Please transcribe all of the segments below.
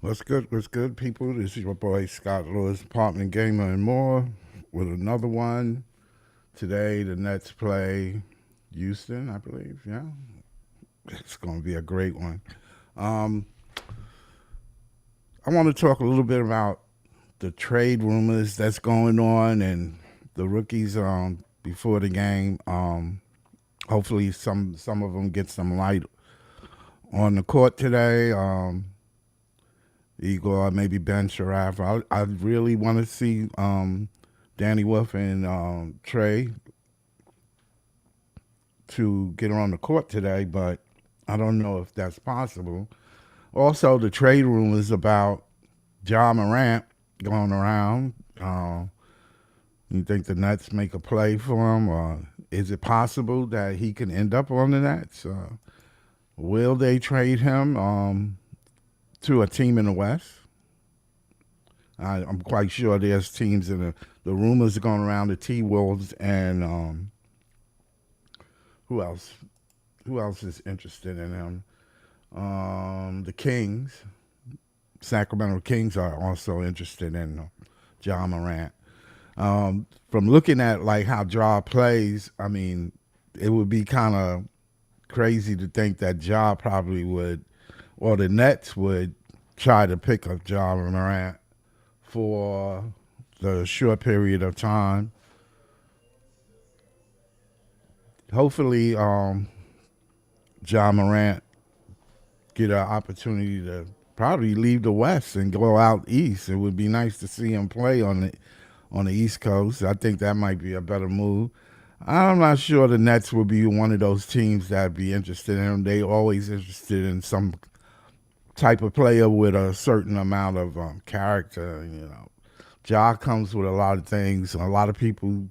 What's good, people? This is your boy Scott Lewis, Apartment Gamer and more, with another one. Today, the Nets play Houston, I believe. Yeah, it's going to be a great one. Um, I want to talk a little bit about the trade rumors that's going on and the rookies before the game. Hopefully, some of them get some light on the court today. Igor, maybe Ben Sharaf. I really want to see Danny Wolf and Trey to get on the court today, but I don't know if that's possible. Also, the trade rumors about John Morant going around. You think the Nets make a play for him, or is it possible that he can end up on the Nets? Will they trade him to a team in the West? I'm quite sure there's teams in the rumors are going around, the T Wolves and who else? Who else is interested in him? The Kings, Sacramento Kings are also interested in John Morant. From looking at like how Ja plays, I mean, it would be kind of crazy to think that Ja probably would, or the Nets would try to pick up John Morant for the short period of time. Hopefully, John Morant get an opportunity to probably leave the West and go out east. It would be nice to see him play on the East Coast. I think that might be a better move. I'm not sure the Nets would be one of those teams that'd be interested in him. They always interested in some type of player with a certain amount of character. Ja comes with a lot of things. A lot of people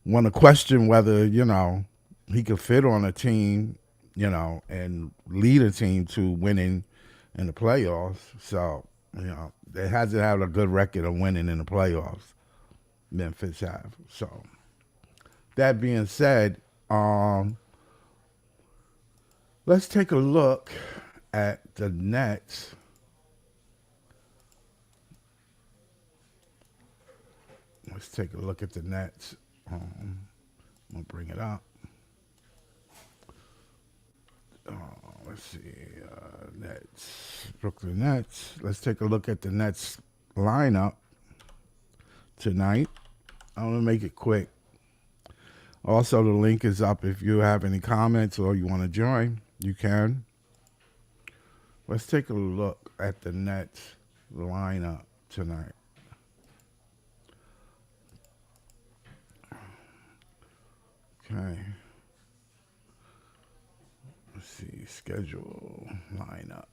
want to question whether he could fit on a team, and lead a team to winning in the playoffs. So it hasn't had a good record of winning in the playoffs. Memphis have. So that being said, let's take a look at the Nets. Let's take a look at the Nets. I'm gonna bring it up. Let's see, Nets, Brooklyn Nets. Let's take a look at the Nets lineup tonight. I'm gonna make it quick. Also, the link is up. If you have any comments or you want to join, you can. Let's take a look at the Nets lineup tonight. Okay. Let's see, schedule lineup.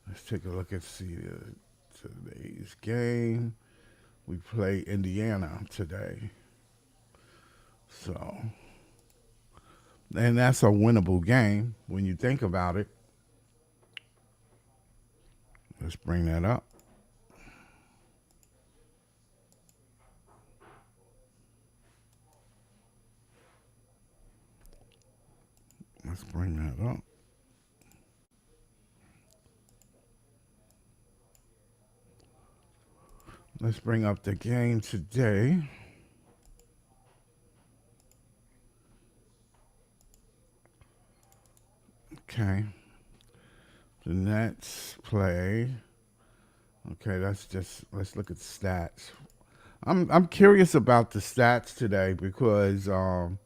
Let's take a look at today's game. We play Indiana today. So, and that's a winnable game when you think about it. Let's bring that up. Let's bring that up. Let's bring up the game today. Okay. The Nets play. Okay, let's look at stats. I'm curious about the stats today because I'm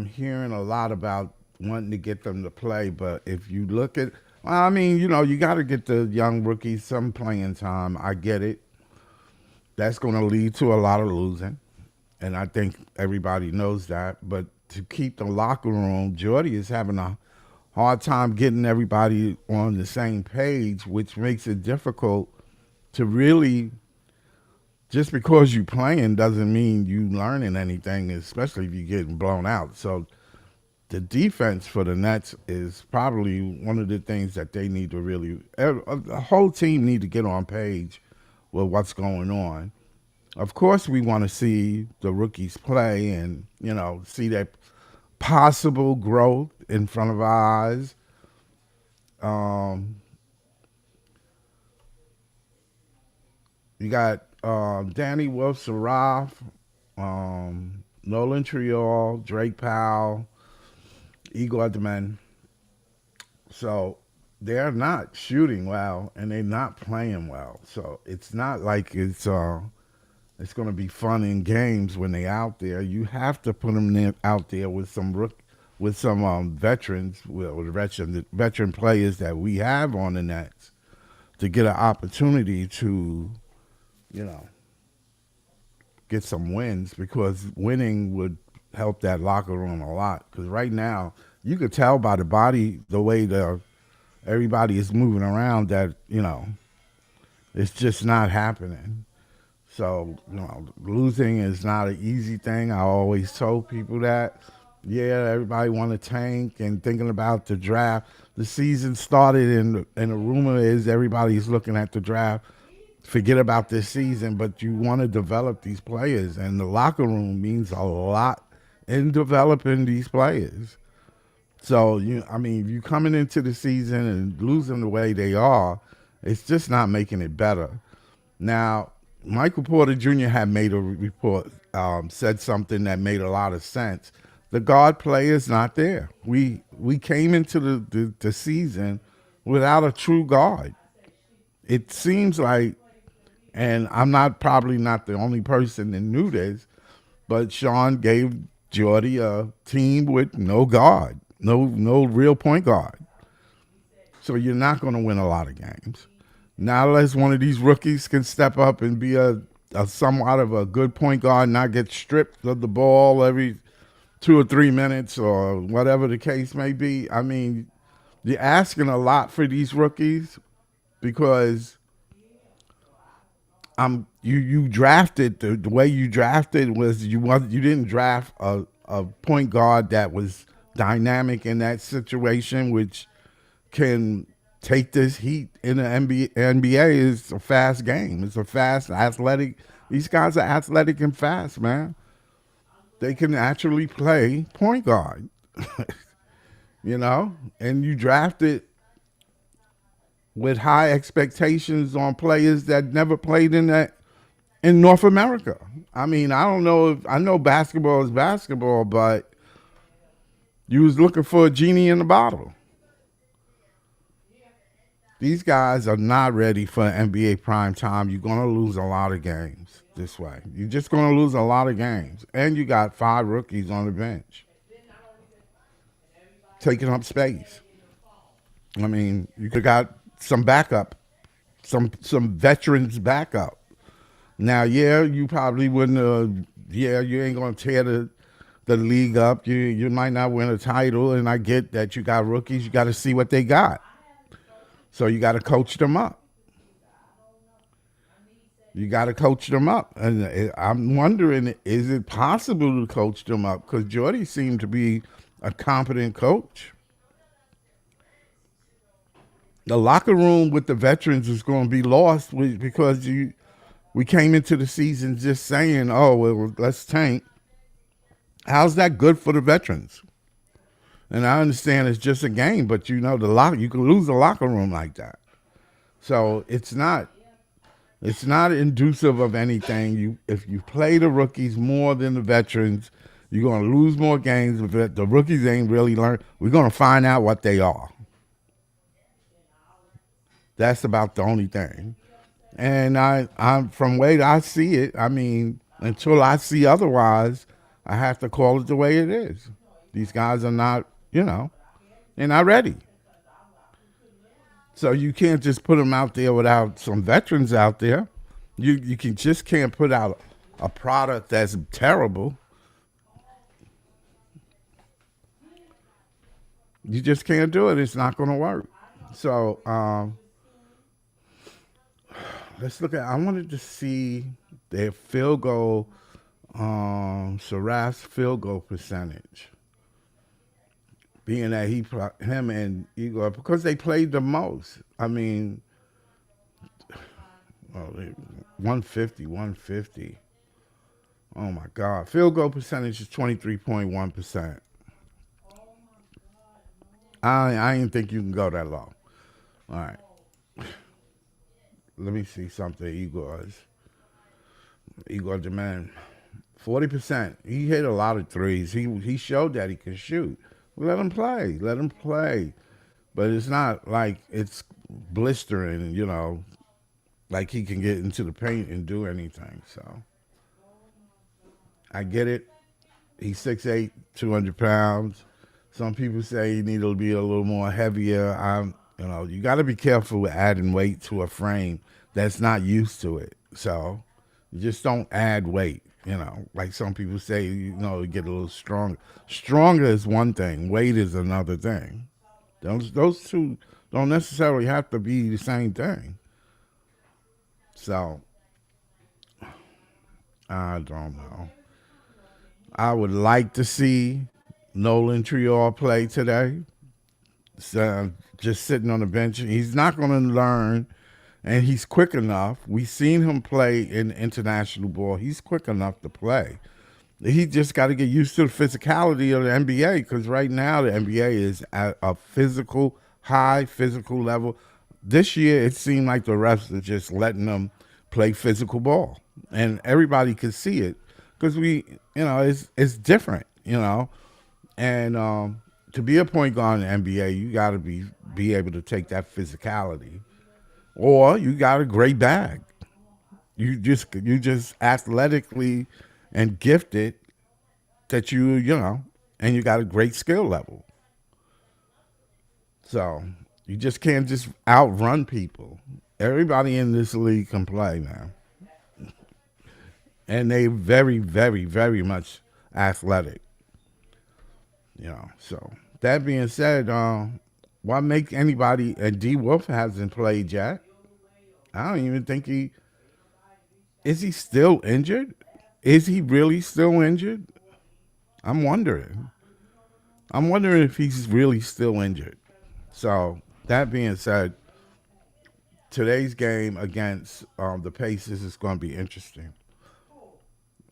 hearing a lot about wanting to get them to play, but if you look at, well, I mean, you got to get the young rookies some playing time. I get it. That's going to lead to a lot of losing, and I think everybody knows that. But to keep the locker room, Jordy is having a hard time getting everybody on the same page, which makes it difficult to really. Just because you playing doesn't mean you learning anything, especially if you're getting blown out. So the defense for the Nets is probably one of the things that they need to really. The whole team need to get on page with what's going on. Of course, we want to see the rookies play and see that possible growth in front of our eyes. Um, you got Danny Wolf-Saraf, Nolan Triol, Drake Powell, Igor Demen. So they're not shooting well and they're not playing well. So it's not like it's going to be fun in games when they're out there. You have to put them out there with some veterans, with veteran players that we have on the Nets to get an opportunity to, you know, get some wins, because winning would help that locker room a lot. Because right now, you could tell by the way everybody is moving around that, it's just not happening. So, losing is not an easy thing. I always told people that. Yeah, everybody want to tank and thinking about the draft. The season started, and the rumor is everybody's looking at the draft. Forget about this season, but you want to develop these players, and the locker room means a lot in developing these players. So, you coming into the season and losing the way they are, it's just not making it better. Now, Michael Porter Jr. had made a report, said something that made a lot of sense. The guard play is not there. We came into the season without a true guard. It seems like, and I'm probably not the only person that knew this, but Sean gave Jordy a team with no guard, no real point guard. So you're not going to win a lot of games. Now, unless one of these rookies can step up and be a somewhat of a good point guard, not get stripped of the ball every 2 or 3 minutes or whatever the case may be. I mean, you're asking a lot for these rookies, because you drafted the way you drafted was you didn't draft a point guard that was dynamic in that situation, which can take this heat in the NBA. Is a fast game. It's a fast, athletic. These guys are athletic and fast, man. They can actually play point guard, and you drafted with high expectations on players that never played in North America. I mean, I know basketball is basketball, but you was looking for a genie in the bottle. These guys are not ready for NBA prime time. You're going to lose a lot of games this way. You're just going to lose a lot of games. And you got 5 rookies on the bench taking up space. I mean, you could have got some backup, some veterans backup. Now, you probably wouldn't you ain't going to tear the league up. You might not win a title, and I get that you got rookies. You got to see what they got. So you got to coach them up. And I'm wondering, is it possible to coach them up? Because Jordy seemed to be a competent coach. The locker room with the veterans is going to be lost because we came into the season just saying, oh, well, let's tank. How's that good for the veterans? And I understand it's just a game, but you can lose a locker room like that. So it's not inducive of anything. If you play the rookies more than the veterans, you're going to lose more games. If the rookies ain't really learned, we're going to find out what they are. That's about the only thing. And I'm from the way I see it, I mean, until I see otherwise, I have to call it the way it is. These guys are not, they're not ready. So you can't just put them out there without some veterans out there. You can't put out a product that's terrible. You just can't do it. It's not going to work. So let's look at. I wanted to see their field goal, Saraf's field goal percentage. Being that him and Igor, because they played the most. I mean, 150. Oh my God. Field goal percentage is 23.1%. I didn't think you can go that low. All right. Let me see something. Igor Demand. 40%. He hit a lot of threes. He showed that he can shoot. Let him play. Let him play. But it's not like it's blistering, like he can get into the paint and do anything. So I get it. He's 6'8", 200 pounds. Some people say he needs to be a little more heavier. You got to be careful with adding weight to a frame that's not used to it. So you just don't add weight. Like some people say, get a little stronger. Stronger is one thing. Weight is another thing. Those two don't necessarily have to be the same thing. So I don't know. I would like to see Nolan Trior play today. So, just sitting on the bench. He's not going to learn, and he's quick enough. We've seen him play in international ball. He's quick enough to play. He just got to get used to the physicality of the NBA because right now the NBA is at a high physical level. This year it seemed like the refs are just letting them play physical ball, and everybody could see it because it's different, and to be a point guard in the NBA, you got to be able to take that physicality, or you got a great bag. You just athletically and gifted that and you got a great skill level. So you just can't just outrun people. Everybody in this league can play, man. And they very, very, very much athletic. So that being said, why make anybody, and D Wolf hasn't played yet. I don't even think is he still injured? Is he really still injured? I'm wondering if he's really still injured. So that being said, today's game against the Pacers is going to be interesting.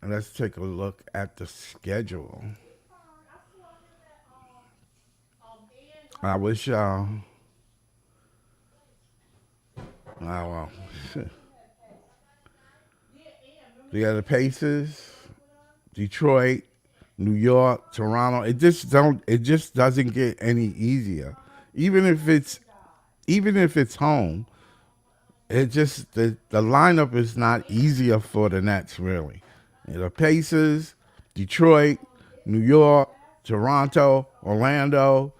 And let's take a look at the schedule. I wish well. We got the Pacers, Detroit, New York, Toronto. It just doesn't get any easier. Even if it's home, the lineup is not easier for the Nets really. The Pacers, Detroit, New York, Toronto, Orlando.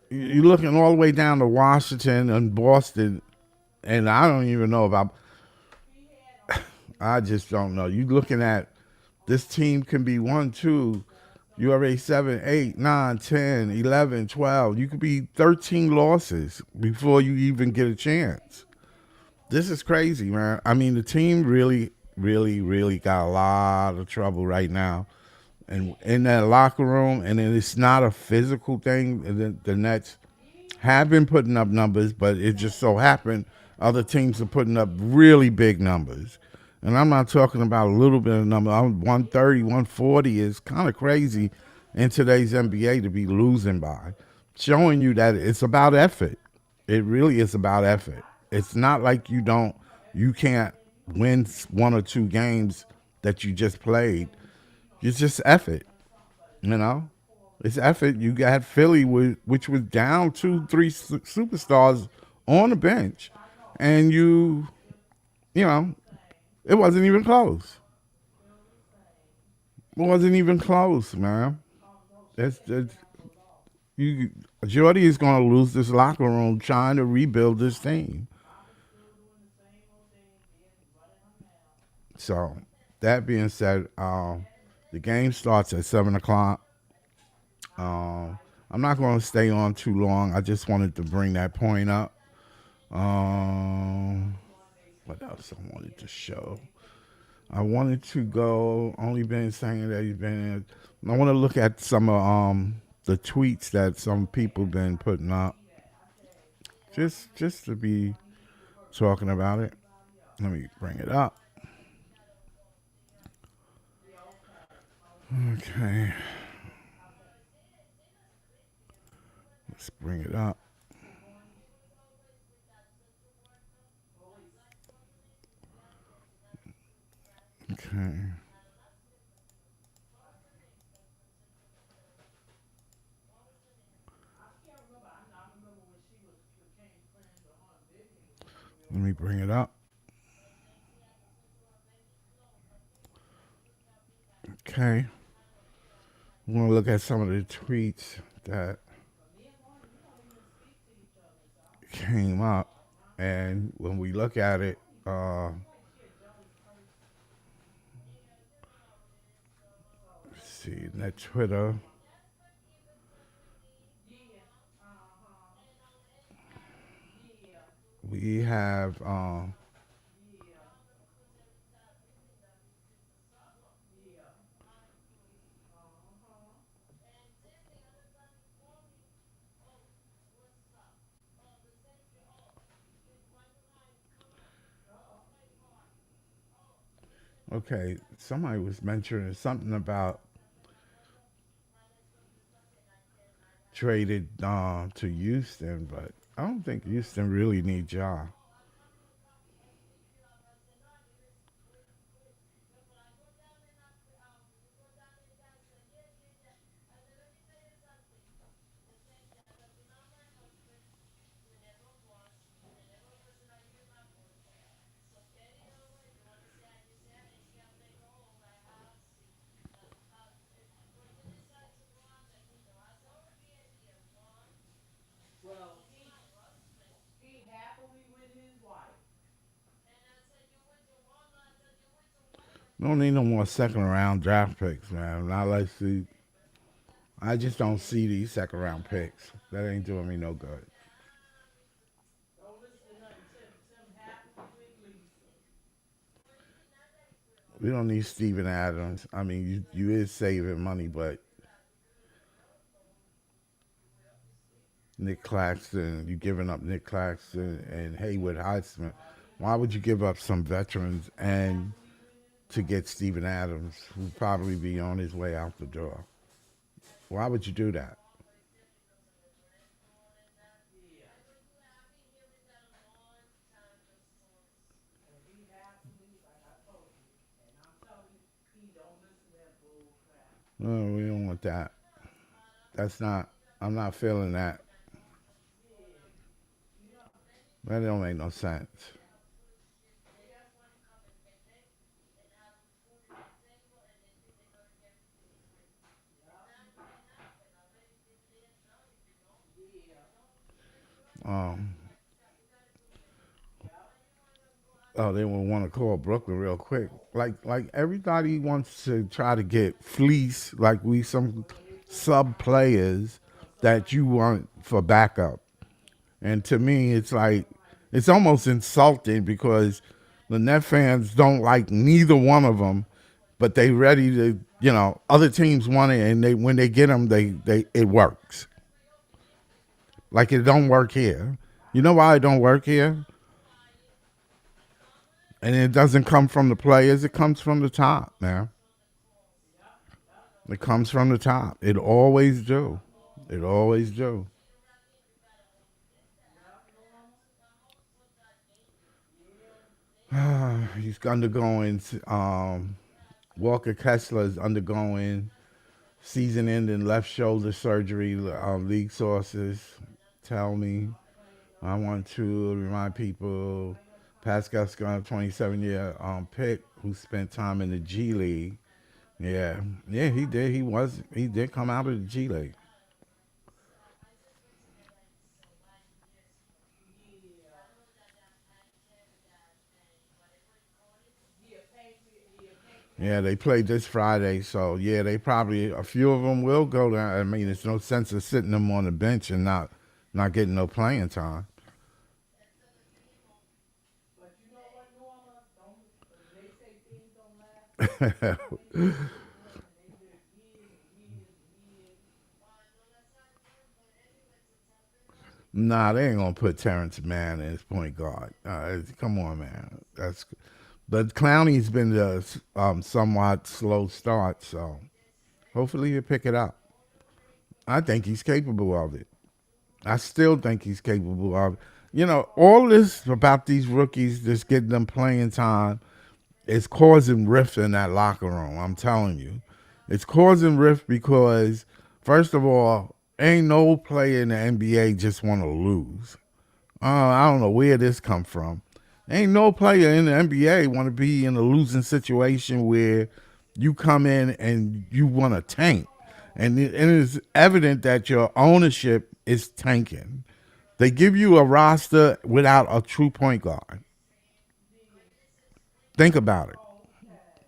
You're looking all the way down to Washington and Boston, and I don't even know about. I just don't know. You're looking at this team can be 1, 2. You already 7, 8, 9, 10, 11, 12. You could be 13 losses before you even get a chance. This is crazy, man. I mean, the team really, really, really got a lot of trouble right now. And in that locker room, and it's not a physical thing. The Nets have been putting up numbers, but it just so happened other teams are putting up really big numbers. And I'm not talking about a little bit of number. 130, 140 is kind of crazy in today's NBA to be losing by. Showing you that it's about effort. It really is about effort. It's not like you can't win 1 or 2 games that you just played. It's just effort, It's effort. You got Philly, which was down 2, 3 superstars on the bench, and it wasn't even close. It wasn't even close, man. Jordy is going to lose this locker room trying to rebuild this team. So, that being said, the game starts at 7 o'clock. I'm not going to stay on too long. I just wanted to bring that point up. What else I wanted to show? I wanted to go. Only been saying that he's been. I want to look at some of the tweets that some people been putting up. Just to be talking about it. Let me bring it up. Okay. Let's bring it up. Let me bring it up. Okay. We want to look at some of the tweets that came up. And when we look at it, let's see, that Twitter. We have okay, somebody was mentioning something about traded to Houston, but I don't think Houston really needs Ja. We don't need no more second round draft picks, man. Not like see. I just don't see these second round picks. That ain't doing me no good. We don't need Steven Adams. I mean, you is saving money, but Nick Claxton, you giving up Nick Claxton and Haywood Highsmith. Why would you give up some veterans and to get Steven Adams, who'd probably be on his way out the door? Why would you do that? No, we don't want that. That's not. I'm not feeling that. That don't make no sense. Um, oh, they will want to call Brooklyn real quick. Like everybody wants to try to get fleece. Like we some sub players that you want for backup. And to me, it's like it's almost insulting because the Net fans don't like neither one of them, but they ready to, other teams want it, and they when they get them, they it works. Like it don't work here. You know why it don't work here? And it doesn't come from the players. It comes from the top, man. It comes from the top. It always do. It always do. He's undergoing. Walker Kessler is undergoing season-ending left shoulder surgery. League sources tell me. I want to remind people, Pascal Scott, 27-year pick who spent time in the G League. Yeah, he did. He did come out of the G League. Yeah, they played this Friday, so yeah, they probably a few of them will go down. I mean, there's no sense of sitting them on the bench and not getting no playing time. Nah, they ain't gonna put Terrence Mann as point guard. Come on, man. But Clowney's been a somewhat slow start, so hopefully he'll pick it up. I think he's capable of it. I still think he's capable of it. All this about these rookies, just getting them playing time, is causing rift in that locker room. I'm telling you, it's causing rift because, first of all, ain't no player in the NBA just want to lose. I don't know where this come from. Ain't no player in the NBA want to be in a losing situation where you come in and you want to tank. And it is evident that your ownership is tanking. They give you a roster without a true point guard. Think about it.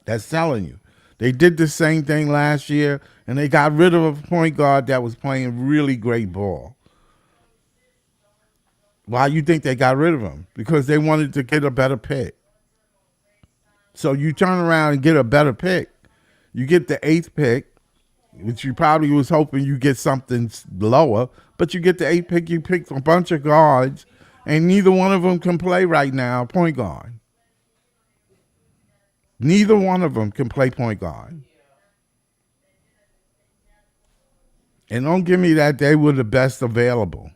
That's telling you. They did the same thing last year, and they got rid of a point guard that was playing really great ball. Why you think they got rid of him? Because they wanted to get a better pick. So you turn around and get a better pick. You get the 8th pick, which you probably was hoping you get something lower, but you get the 8th pick, you pick a bunch of guards, and neither one of them can play right now point guard. Neither one of them can play point guard. And don't give me that they were the best available.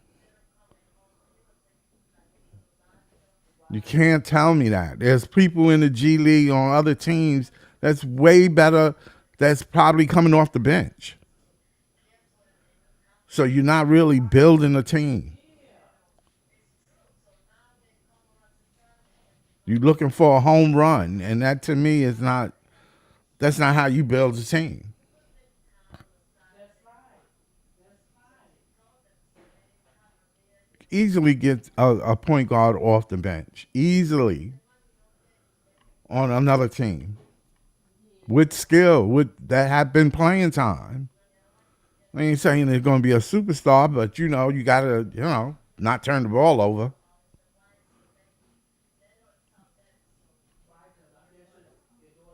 You can't tell me that. There's people in the G League on other teams that's way better, that's probably coming off the bench. So you're not really building a team. You're looking for a home run, and that to me is not, that's not how you build a team. Easily get a point guard off the bench. Easily on another team. With skill, with that have been playing time. I ain't saying they're going to be a superstar, but you got to, not turn the ball over.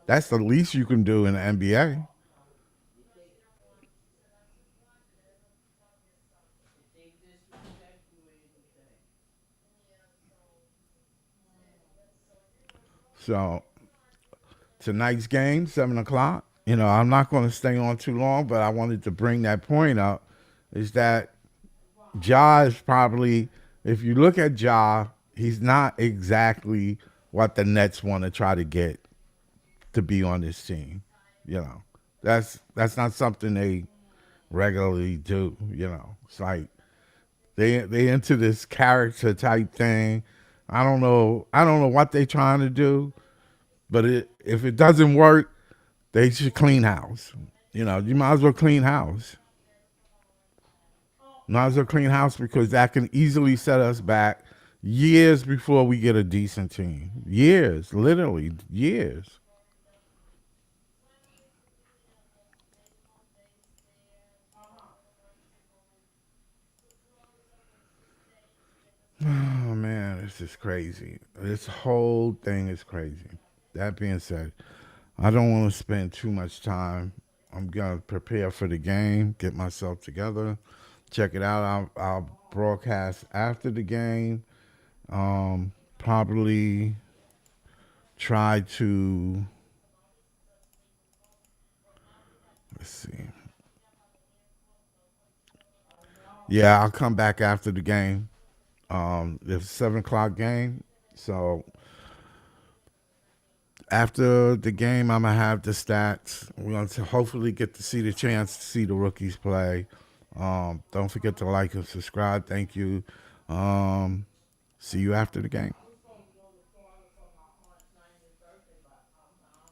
That's the least you can do in the NBA. So tonight's game, 7:00. I'm not going to stay on too long, but I wanted to bring that point up. Is that Ja is probably, if you look at Ja, he's not exactly what the Nets want to try to get to be on this team. That's not something they regularly do. It's like they into this character type thing. I don't know what they're trying to do, but if it doesn't work, they should clean house. You might as well clean house. Might as well clean house, because that can easily set us back years before we get a decent team. Years, literally years. Oh man, this is crazy. This whole thing is crazy. That being said, I don't want to spend too much time. I'm gonna prepare for the game, get myself together, check it out. I'll broadcast after the game. Probably try to, let's see. Yeah, I'll come back after the game. It's a 7:00 game, so after the game, I'm gonna have the stats. We're gonna hopefully get to see the chance to see the rookies play. Don't forget to like and subscribe. Thank you. See you after the game.